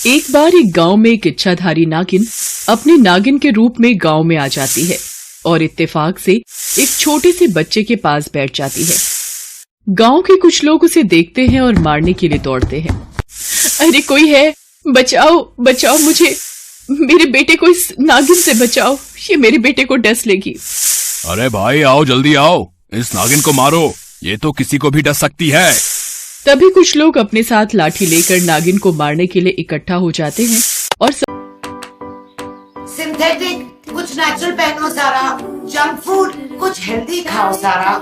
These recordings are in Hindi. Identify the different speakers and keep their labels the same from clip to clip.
Speaker 1: एक बार एक गांव में एक इच्छाधारी नागिन अपने नागिन के रूप में गांव में आ जाती है और इत्तेफाक से एक छोटे से बच्चे के पास बैठ जाती है। गांव के कुछ लोग उसे देखते हैं और मारने के लिए दौड़ते हैं। अरे कोई है, बचाओ बचाओ मुझे, मेरे बेटे को इस नागिन से बचाओ, ये मेरे बेटे को डस लेगी।
Speaker 2: अरे भाई आओ, जल्दी आओ, इस नागिन को मारो, ये तो किसी को भी डस सकती है।
Speaker 1: तभी कुछ लोग अपने साथ लाठी लेकर नागिन को मारने के लिए इकट्ठा हो जाते हैं और
Speaker 3: सिंथेटिक कुछ नेचुरल पहनो सारा, जंक फूड कुछ हेल्दी खाओ सारा।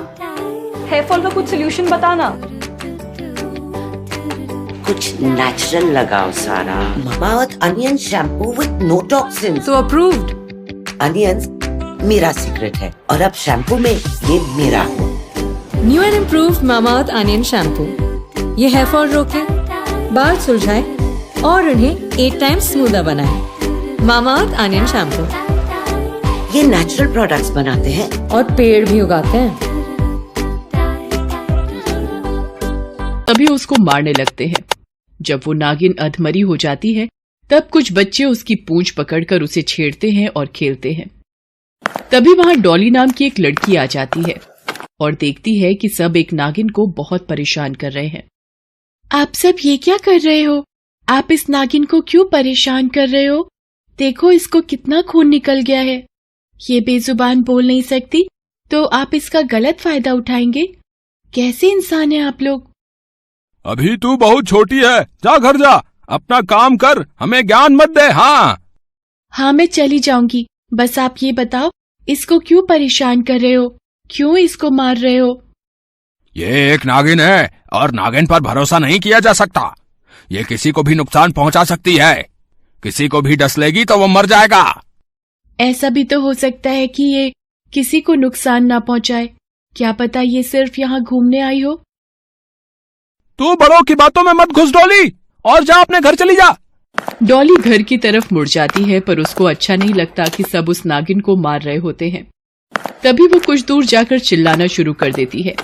Speaker 4: हेयर फॉल का कुछ सोल्यूशन बताना।
Speaker 3: कुछ नेचुरल लगाओ सारा। Mamaearth onion shampoo with no toxins.
Speaker 4: तो अप्रूव्ड।
Speaker 3: अनियंस मेरा सीक्रेट है और अब शैम्पू में ये मेरा।
Speaker 4: New and improved Mamaearth onion shampoo, ये हेयर फॉल रोके, बाल सुलझाए और उन्हें 8 टाइम्स स्मूदर बनाए। Mamaearth onion shampoo.
Speaker 3: ये नेचुरल प्रोडक्ट्स बनाते हैं
Speaker 4: और पेड़ भी उगाते हैं।
Speaker 1: तभी उसको मारने लगते हैं। जब वो नागिन अधमरी हो जाती है तब कुछ बच्चे उसकी पूंछ पकड़कर उसे छेड़ते हैं और खेलते हैं। तभी वहां डॉली नाम की एक लड़की आ जाती है और देखती है कि सब एक नागिन को बहुत परेशान कर रहे हैं। आप सब ये क्या कर रहे हो? आप इस नागिन को क्यों परेशान कर रहे हो? देखो इसको कितना खून निकल गया है। ये बेजुबान बोल नहीं सकती तो आप इसका गलत फायदा उठाएंगे। कैसे इंसान हैं आप लोग?
Speaker 2: अभी तू बहुत छोटी है, जा घर जा, अपना काम कर, हमें ज्ञान मत दे। हाँ
Speaker 1: मैं चली जाऊंगी, बस आप ये बताओ इसको क्यों परेशान कर रहे हो, क्यों इसको मार रहे हो?
Speaker 2: ये एक नागिन है और नागिन पर भरोसा नहीं किया जा सकता। ये किसी को भी नुकसान पहुंचा सकती है, किसी को भी डस लेगी तो वो मर जाएगा।
Speaker 1: ऐसा भी तो हो सकता है कि ये किसी को नुकसान ना पहुंचाए, क्या पता ये सिर्फ यहाँ घूमने आई हो।
Speaker 2: तू बड़ों की बातों में मत घुस डॉली, और जा अपने घर चली जा।
Speaker 1: डॉली घर की तरफ मुड़ जाती है पर उसको अच्छा नहीं लगता कि सब उस नागिन को मार रहे होते हैं। तभी वो कुछ दूर जाकर चिल्लाना शुरू कर देती है।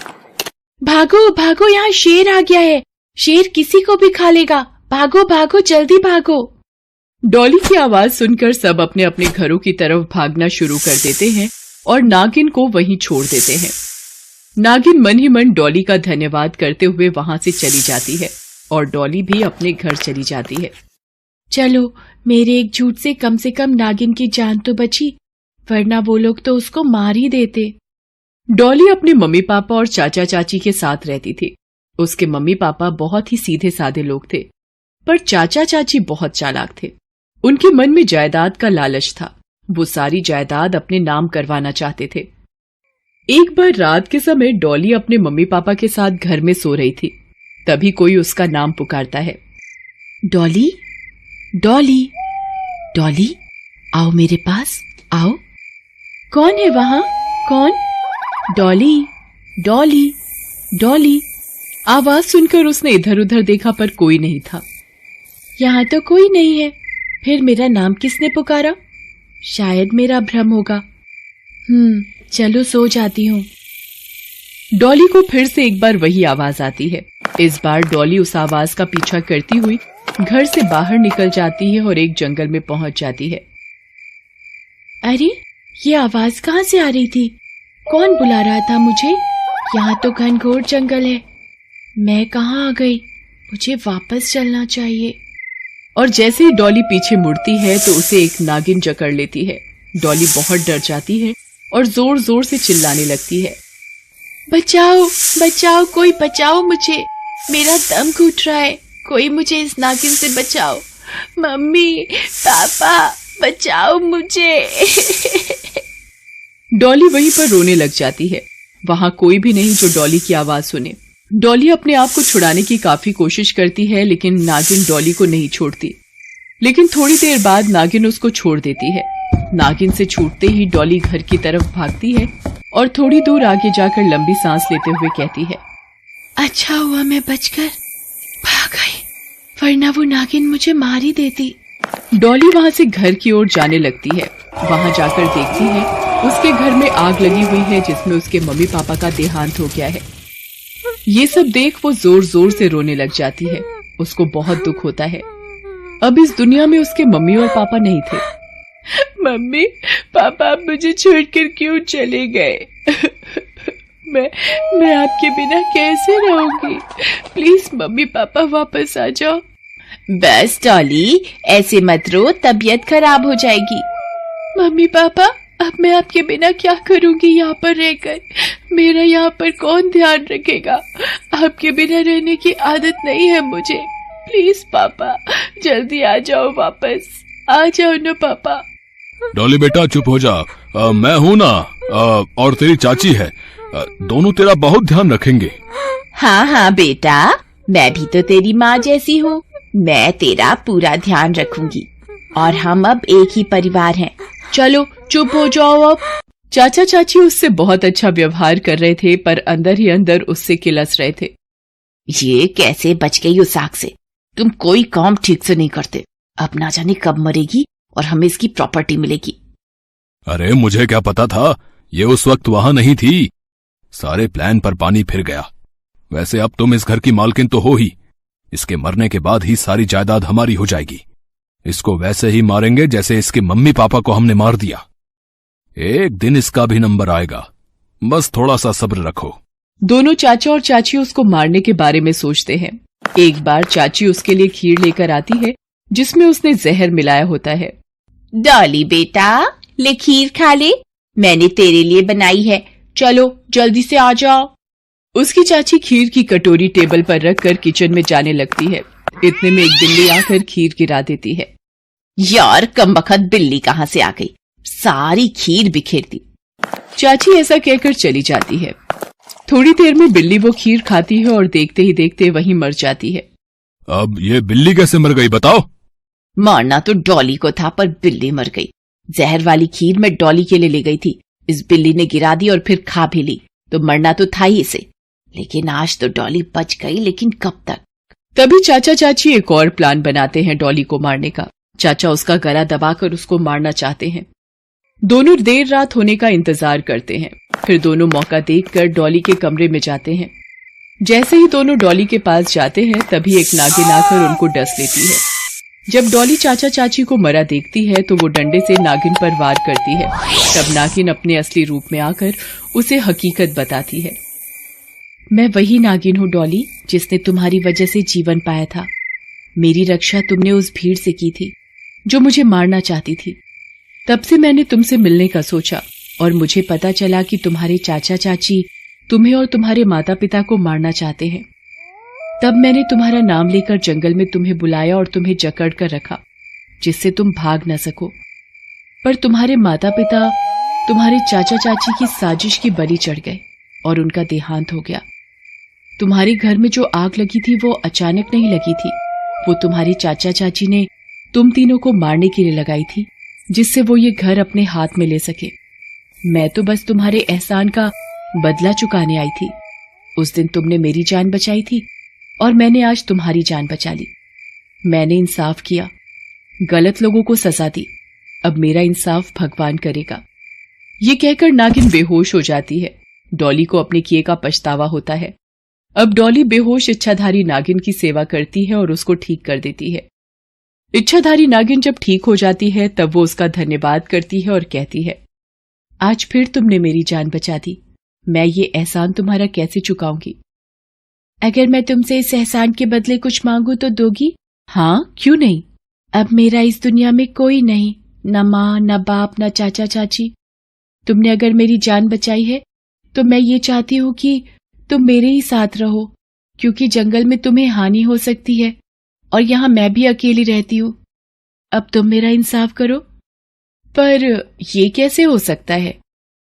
Speaker 1: भागो भागो, यहाँ शेर आ गया है, शेर किसी को भी खा लेगा, भागो भागो जल्दी भागो। डॉली की आवाज सुनकर सब अपने अपने घरों की तरफ भागना शुरू कर देते हैं और नागिन को वहीं छोड़ देते हैं। नागिन मन ही मन डॉली का धन्यवाद करते हुए वहां से चली जाती है और डॉली भी अपने घर चली जाती है। चलो, मेरे एक झूठ से कम नागिन की जान तो बची, वरना वो लोग तो उसको मार ही देते। डॉली अपने मम्मी पापा और चाचा चाची के साथ रहती थी। उसके मम्मी पापा बहुत ही सीधे साधे लोग थे, पर चाचा चाची बहुत चालाक थे। उनके मन में जायदाद का लालच था, वो सारी जायदाद अपने नाम करवाना चाहते थे। एक बार रात के समय डॉली अपने मम्मी पापा के साथ घर में सो रही थी। तभी कोई उसका नाम पुकारता है। डॉली, डॉली, डॉली, आओ मेरे पास, आओ। कौन है वहां? कौन? डॉली, डॉली, डॉली। आवाज सुनकर उसने इधर उधर देखा पर कोई नहीं था। यहाँ तो कोई नहीं है, फिर मेरा नाम किसने पुकारा? शायद मेरा भ्रम होगा। चलो सो जाती हूँ। डॉली को फिर से एक बार वही आवाज आती है। इस बार डॉली उस आवाज का पीछा करती हुई घर से बाहर निकल जाती है और एक जंगल में पहुंच जाती है। अरे, ये आवाज कहाँ से आ रही थी? कौन बुला रहा था मुझे? यहाँ तो घनघोर जंगल है, मैं कहाँ आ गई? मुझे वापस चलना चाहिए। और जैसे ही डॉली पीछे मुड़ती है तो उसे एक नागिन जकड़ लेती है। डॉली बहुत डर जाती है और जोर जोर से चिल्लाने लगती है। बचाओ बचाओ, कोई बचाओ मुझे, मेरा दम घुट रहा है, कोई मुझे इस नागिन से बचाओ। मम्मी पापा बचाओ मुझे। डॉली वहीं पर रोने लग जाती है। वहां कोई भी नहीं जो डॉली की आवाज सुने। डॉली अपने आप को छुड़ाने की काफी कोशिश करती है लेकिन नागिन डॉली को नहीं छोड़ती। लेकिन थोड़ी देर बाद नागिन उसको छोड़ देती है। नागिन से छूटते ही डॉली घर की तरफ भागती है और थोड़ी दूर आगे जाकर लंबी सांस लेते हुए कहती है, अच्छा हुआ मैं बचकर भाग गई, वरना वो नागिन मुझे मार ही देती। डॉली वहां से घर की ओर जाने लगती है। वहां जाकर देखती है उसके घर में आग लगी हुई है जिसमें उसके मम्मी पापा का देहांत हो गया है। ये सब देख वो जोर जोर से रोने लग जाती है। उसको बहुत दुख होता है। अब इस दुनिया में उसके मम्मी और पापा नहीं थे। मम्मी पापा आप मुझे छोड़कर क्यों चले गए? मैं आपके बिना कैसे रहूंगी? प्लीज मम्मी पापा वापस आ जाओ।
Speaker 5: बस डॉली, ऐसे मत रो, तबीयत खराब हो जाएगी।
Speaker 1: मम्मी पापा अब मैं आपके बिना क्या करूंगी यहाँ पर रहकर? मेरा यहाँ पर कौन ध्यान रखेगा? आपके बिना रहने की आदत नहीं है मुझे। प्लीज पापा जल्दी आ जाओ, वापस आ जाओ ना पापा।
Speaker 2: डॉली बेटा चुप हो जा, मैं हूँ ना, और तेरी चाची है, दोनों तेरा बहुत ध्यान रखेंगे।
Speaker 5: हाँ हाँ बेटा, मैं भी तो तेरी माँ जैसी हूँ, मैं तेरा पूरा ध्यान रखूंगी और हम अब एक ही परिवार हैं।
Speaker 1: चलो चुप हो जाओ अब। चाचा चाची उससे बहुत अच्छा व्यवहार कर रहे थे, पर अंदर ही अंदर उससे किलस रहे थे।
Speaker 5: ये कैसे बच गई उस आग से? तुम कोई काम ठीक से नहीं करते। अब ना जाने कब मरेगी और हमें इसकी प्रॉपर्टी मिलेगी।
Speaker 2: अरे मुझे क्या पता था, ये उस वक्त वहां नहीं थी। सारे प्लान पर पानी फिर गया। वैसे अब तुम इस घर की मालकिन तो हो ही, इसके मरने के बाद ही सारी जायदाद हमारी हो जाएगी। इसको वैसे ही मारेंगे जैसे इसके मम्मी पापा को हमने मार दिया। एक दिन इसका भी नंबर आएगा, बस थोड़ा सा सब्र रखो।
Speaker 1: दोनों चाचा और चाची उसको मारने के बारे में सोचते हैं। एक बार चाची उसके लिए खीर लेकर आती है जिसमें उसने जहर मिलाया होता है।
Speaker 5: डॉली बेटा, ले खीर खा ले, मैंने तेरे लिए बनाई है, चलो जल्दी से आ जाओ।
Speaker 1: उसकी चाची खीर की कटोरी टेबल पर रखकर किचन में जाने लगती है। इतने में एक बिल्ली आकर खीर गिरा देती है।
Speaker 5: यार कमबख्त बिल्ली कहाँ से आ गई, सारी खीर बिखेर दी।
Speaker 1: चाची ऐसा कहकर चली जाती है। थोड़ी देर में बिल्ली वो खीर खाती है और देखते ही देखते वहीं मर जाती है।
Speaker 2: अब ये बिल्ली कैसे मर गई बताओ?
Speaker 5: मारना तो डॉली को था, पर बिल्ली मर गई। जहर वाली खीर मैं डॉली के लिए ले गई थी, इस बिल्ली ने गिरा दी और फिर खा भी ली, तो मरना तो था ही इसे। लेकिन आज तो डॉली बच गई, लेकिन कब तक?
Speaker 1: तभी चाचा चाची एक और प्लान बनाते हैं डॉली को मारने का। चाचा उसका गला दबाकर उसको मारना चाहते हैं। दोनों देर रात होने का इंतजार करते हैं। फिर दोनों मौका देखकर डॉली के कमरे में जाते हैं। जैसे ही दोनों डॉली के पास जाते हैं तभी एक नागिन आकर उनको डस लेती है। जब डॉली चाचा चाची को मरा देखती है तो वो डंडे से नागिन पर वार करती है। तब नागिन अपने असली रूप में आकर उसे हकीकत बताती है। मैं वही नागिन हूँ डॉली, जिसने तुम्हारी वजह से जीवन पाया था। मेरी रक्षा तुमने उस भीड़ से की थी जो मुझे मारना चाहती थी। तब से मैंने तुमसे मिलने का सोचा और मुझे पता चला कि तुम्हारे चाचा चाची तुम्हें और तुम्हारे माता पिता को मारना चाहते हैं। तब मैंने तुम्हारा नाम लेकर जंगल में तुम्हें बुलाया और तुम्हें जकड़ कर रखा, जिससे तुम भाग न सको। पर तुम्हारे माता पिता तुम्हारे चाचा चाची की साजिश की बलि चढ़ गए और उनका देहांत हो गया। तुम्हारे घर में जो आग लगी थी वो अचानक नहीं लगी थी, वो तुम्हारे चाचा चाची ने तुम तीनों को मारने के लिए लगाई थी, जिससे वो ये घर अपने हाथ में ले सके। मैं तो बस तुम्हारे एहसान का बदला चुकाने आई थी। उस दिन तुमने मेरी जान बचाई थी और मैंने आज तुम्हारी जान बचा ली। मैंने इंसाफ किया, गलत लोगों को सजा दी। अब मेरा इंसाफ भगवान करेगा। ये कहकर नागिन बेहोश हो जाती है। डॉली को अपने किए का पछतावा होता है। अब डॉली बेहोश इच्छाधारी नागिन की सेवा करती है और उसको ठीक कर देती है। इच्छाधारी नागिन जब ठीक हो जाती है तब वो उसका धन्यवाद करती है और कहती है, आज फिर तुमने मेरी जान बचा दी। मैं ये एहसान तुम्हारा कैसे चुकाऊंगी? अगर मैं तुमसे इस एहसान के बदले कुछ मांगू तो दोगी? हाँ, क्यों नहीं। अब मेरा इस दुनिया में कोई नहीं, न माँ, न बाप, न चाचा चाची। तुमने अगर मेरी जान बचाई है तो मैं ये चाहती हूँ कि तुम मेरे ही साथ रहो, क्योंकि जंगल में तुम्हें हानि हो सकती है और यहाँ मैं भी अकेली रहती हूँ। अब तुम मेरा इंसाफ करो। पर ये कैसे हो सकता है?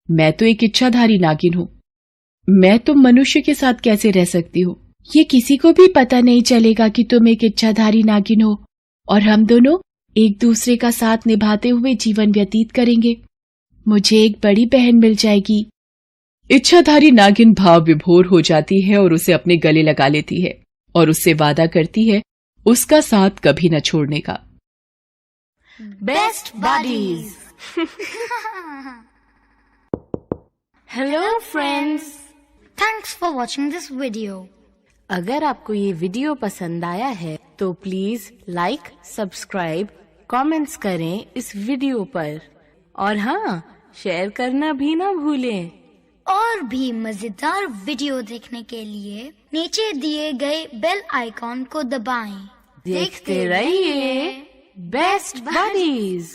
Speaker 1: मैं तो एक इच्छाधारी नागिन हूँ। मैं तुम मनुष्य के साथ कैसे रह सकती हूँ? ये किसी को भी पता नहीं चलेगा कि तुम एक इच्छाधारी नागिन हो और हम दोनों एक दूसरे का साथ निभाते हुए जीवन व्यतीत करेंगे। मुझे एक बड़ी बहन मिल जाएगी। इच्छाधारी नागिन भाव विभोर हो जाती है और उसे अपने गले लगा लेती है और उससे वादा करती है उसका साथ कभी न छोड़ने का।
Speaker 6: Best buddies. Hello friends. Thanks for watching this video. अगर आपको ये वीडियो पसंद आया है तो प्लीज लाइक, सब्सक्राइब, कमेंट्स करें इस वीडियो पर और हाँ, शेयर करना भी ना भूलें।
Speaker 7: और भी मजेदार वीडियो देखने के लिए नीचे दिए गए बेल आइकॉन को दबाएं।
Speaker 6: देखते रहिए बेस्ट बडीज।